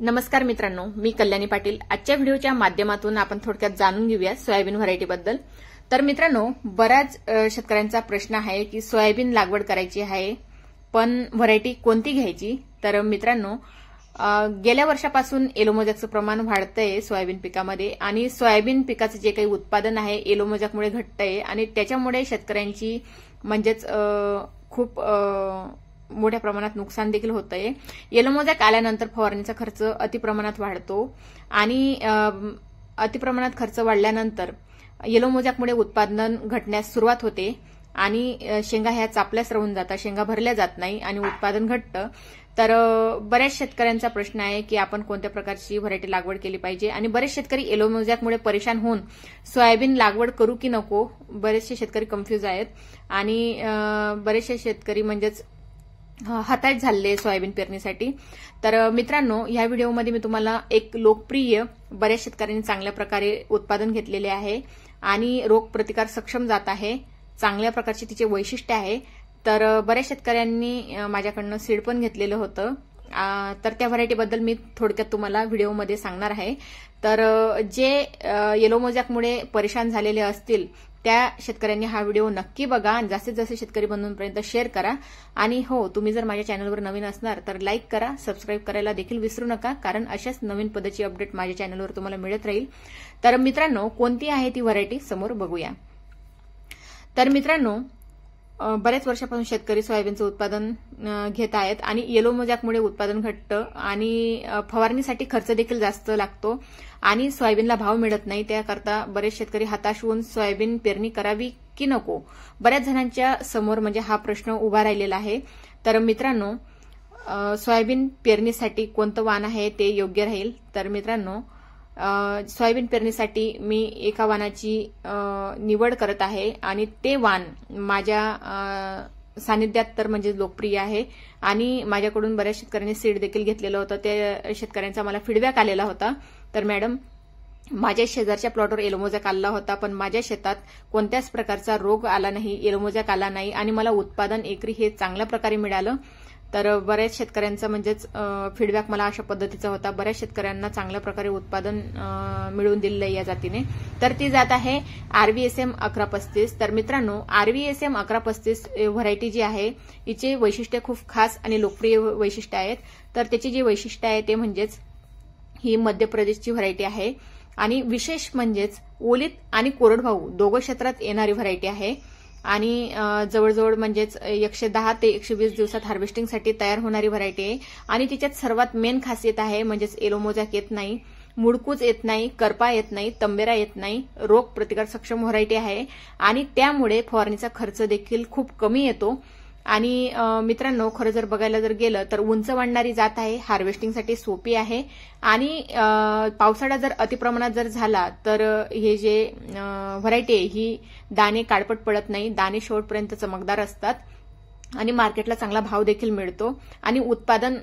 नमस्कार मित्रांनो, मी कल्याणी पाटील। आजच्या व्हिडिओच्या माध्यमातून आपण थोडक्यात जाणून घेऊया सोयाबीन व्हरायटी बद्दल। तर मित्रांनो, बऱ्याच शेतकऱ्यांचा प्रश्न आहे की सोयाबीन लागवड करायची आहे पण व्हरायटी कोणती घ्यायची। तर मित्रांनो, गेल्या वर्षापासून येलो मोजॅकचं प्रमाण वाढतंय सोयाबीन पिकामध्ये आणि सोयाबीन पिकाचं जे काही उत्पादन आहे येलो मोजॅकमुळे घटतंय आणि त्याच्यामुळे शेतकऱ्यांची म्हणजेच खूप मोठ्या प्रमाणात नुकसान देखील होतंय। येलो मोजॅक आल्यानंतर फवारणीचा खर्च अतिप्रमाणात वाढतो आणि अतिप्रमाणात खर्च वाढल्यानंतर येलो मोजॅकमुळे उत्पादन घटण्यास सुरुवात होते आणि शेंगा ह्या चापल्यास राहून जातात, शेंगा भरल्या जात नाही आणि उत्पादन घटतं। तर बऱ्याच शेतकऱ्यांचा प्रश्न आहे की आपण कोणत्या प्रकारची व्हरायटी लागवड केली पाहिजे आणि बरेच शेतकरी येलो मोजॅकमुळे परेशान होऊन सोयाबीन लागवड करू की नको, बरेचसे शेतकरी कन्फ्यूज आहेत आणि बरेचसे शेतकरी म्हणजेच हताश झाले सोयाबीन पेरणीसाठी। तर मित्रांनो, या व्हिडिओमध्ये मी तुम्हाला एक लोकप्रिय, बऱ्याच शेतकऱ्यांनी चांगल्या प्रकारे उत्पादन घेतलेले आहे आणि रोग प्रतिकार सक्षम जात आहे, चांगल्या प्रकारची तिचे वैशिष्ट्य आहे। तर बऱ्याच शेतकऱ्यांनी माझ्याकडनं सीड पण घेतलेलं होतं, तर त्या व्हरायटीबद्दल मी थोडक्यात तुम्हाला व्हिडिओमध्ये सांगणार आहे। तर जे येलो मोजॅकमुळे परेशान झालेले असतील त्या शेतकऱ्यांनी हा व्हिडिओ नक्की बघा आणि जास्तीत जास्त शेतकरी बंधूंपर्यंत शेअर करा। आणि हो, तुम्ही जर माझ्या चॅनलवर नवीन असणार तर लाईक करा, सबस्क्राईब करायला देखील विसरू नका, कारण अशाच नवीन पद्धतीची अपडेट माझ्या चॅनलवर तुम्हाला मिळत राहील। तर मित्रांनो, कोणती आहे ती व्हरायटी समोर बघूया। तर मित्रांनो, बऱ्याच वर्षापासून शेतकरी सोयाबीनचं उत्पादन घेत आहेत आणि येलो मोजॅकमुळे उत्पादन घटतं आणि फवारणीसाठी खर्च देखील जास्त लागतो आणि सोयाबीनला भाव मिळत नाही। त्याकरता बरेच शेतकरी हताश होऊन सोयाबीन पेरणी करावी की नको, बऱ्याच जणांच्या समोर म्हणजे हा प्रश्न उभा राहिलेला आहे। तर मित्रांनो, सोयाबीन पेरणीसाठी कोणतं वाण आहे ते योग्य राहील। तर मित्रांनो, सोयाबीन पेरणीसाठी मी एका वाणाची निवड करत आहे आणि ते वाण माझ्या सानिध्यात तर म्हणजे लोकप्रिय आहे आणि माझ्याकडून बऱ्याच शेतकऱ्यांनी सीड देखील घेतलेलं होतं। त्या शेतकऱ्यांचा मला फीडबॅक आलेला होता, तर मॅडम, माझ्या शेजारच्या प्लॉटवर येलो मोजॅक आला होता पण माझ्या शेतात कोणत्याच प्रकारचा रोग आला नाही, येलो मोजॅक आला नाही आणि मला उत्पादन एकरी हे चांगल्या प्रकारे मिळालं। तर बऱ्याच शेतकऱ्यांचा म्हणजेच फीडबॅक मला अशा पद्धतीचा होता, बऱ्याच शेतकऱ्यांना चांगल्या प्रकारे उत्पादन मिळवून दिलेलं आहे या जातीने। तर ती जात आहे RVSM 1135। तर मित्रांनो, RVSM 1135 व्हरायटी जी आहे हिचे वैशिष्ट्य खूप खास आणि लोकप्रिय वैशिष्ट्य आहेत। तर त्याची जी वैशिष्ट्य आहे ते म्हणजेच ही मध्य प्रदेशची व्हरायटी आहे आणि विशेष म्हणजेच ओलीत आणि कोरडवाहू दोघं क्षेत्रात येणारी व्हरायटी आहे आणि जवळजवळ म्हणजेच 110 ते 120 दिवसात हार्वेस्टिंगसाठी तयार होणारी व्हरायटी आहे आणि तिच्यात सर्वात मेन खासियत आहे म्हणजेच येलो मोजॅक येत नाही, मुडकूच येत नाही, करपा येत नाही, तंबेरा येत नाही, रोग प्रतिकार सक्षम व्हरायटी आहे आणि त्यामुळे फवारणीचा खर्च देखील खूप कमी येतो। आणि मित्रांनो, खरं जर बघायला जर गेलं तर उंच वाढणारी जात आहे, हार्वेस्टिंगसाठी सोपी आहे आणि पावसाळा जर अतिप्रमाणात जर झाला तर हे जे व्हरायटी आहे ही दाणे काळपट पडत नाही, दाणे शेवटपर्यंत चमकदार असतात आणि मार्केटला चांगला भाव देखील मिळतो आणि उत्पादन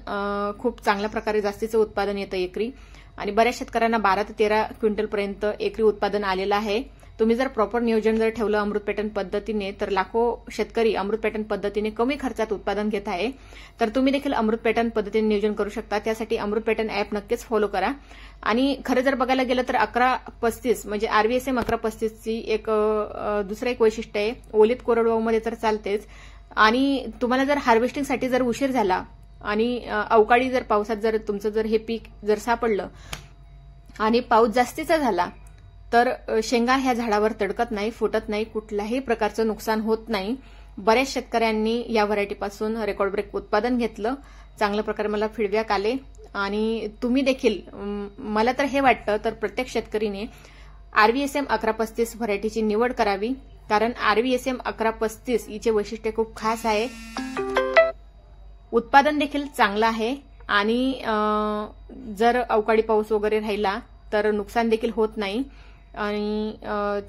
खूप चांगल्या प्रकारे जास्तीचं उत्पादन येतं एकरी आणि बऱ्याच शेतकऱ्यांना 12 ते 13 क्विंटलपर्यंत एकरी उत्पादन आलेलं आहे। तुम्ही जर प्रॉपर नियोजन जर ठेवलं अमृत पॅटर्न पद्धतीने तर लाखो शेतकरी अमृत पॅटर्न पद्धतीने कमी खर्चात उत्पादन घेत आहे। तर तुम्ही देखील अमृत पॅटर्न पद्धतीने नियोजन करू शकता, त्यासाठी अमृत पॅटर्न ॲप नक्कीच फॉलो करा। आणि खरं जर बघायला गेलं तर 1135 म्हणजे RVSM 1135 ची एक दुसरं एक वैशिष्ट्य आहे, ओलीत कोरडवाहूमध्ये तर चालतेच आणि तुम्हाला जर हार्वेस्टिंगसाठी जर उशीर झाला आणि अवकाळी जर पावसात जर तुमचं जर हे पीक जर सापडलं आणि पाऊस जास्तीचा झाला तर शेंगा ह्या झाडावर तडकत नाही, फुटत नाही, कुठल्याही प्रकारचं नुकसान होत नाही। बऱ्याच शेतकऱ्यांनी या व्हरायटीपासून रेकॉर्ड ब्रेक उत्पादन घेतलं, चांगल्या प्रकारे मला फीडबॅक आले आणि तुम्ही देखील, मला तर हे वाटतं तर प्रत्येक शेतकरीने RVSM 1135 व्हरायटीची निवड करावी, कारण RVSM 1135 हिचे वैशिष्ट्य खूप खास आहे, उत्पादन देखील चांगलं आहे आणि जर अवकाळी पाऊस वगैरे राहिला तर नुकसान देखील होत नाही आणि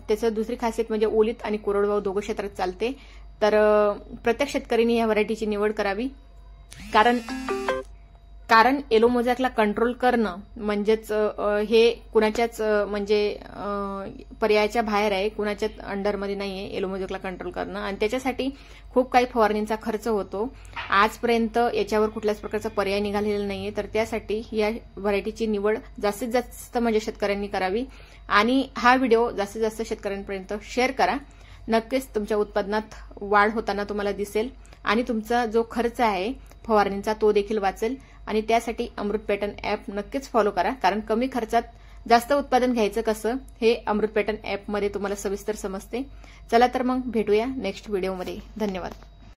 त्याचं दुसरी खासियत म्हणजे ओलीत आणि कोरडवाहू दोघं क्षेत्रात चालते। तर प्रत्येक शेतकऱ्यांनी या व्हरायटीची निवड करावी, कारण कारण येलो मोजॅकला कंट्रोल करणं म्हणजेच हे कुणाच्याच म्हणजे पर्यायाच्या बाहेर आहे, कुणाच्याच अंडरमध्ये नाहीये येलो मोजॅकला कंट्रोल करणं, आणि त्याच्यासाठी खूप काही फवारणींचा खर्च होतो. आजपर्यंत याच्यावर कुठल्याच प्रकारचा पर्याय निघालेला नाहीये, तर त्यासाठी या व्हरायटीची निवड जास्तीत जास्त म्हणजे शेतकऱ्यांनी करावी आणि हा व्हिडिओ जास्तीत जास्त शेतकऱ्यांपर्यंत शेअर करा. नक्कीच तुमच्या उत्पादनात वाढ होताना तुम्हाला दिसेल आणि तुमचा जो खर्च आहे फवारणींचा तो देखील वाचेल. आणि त्यासाठी अमृत पॅटर्न ॲप नक्कीच फॉलो करा, कारण कमी खर्चात जास्त उत्पादन घ्यायचं कसं हे अमृत पॅटर्न ॲपमध्ये तुम्हाला सविस्तर समजते. चला तर मग भेटूया नेक्स्ट व्हिडिओमध्ये. धन्यवाद.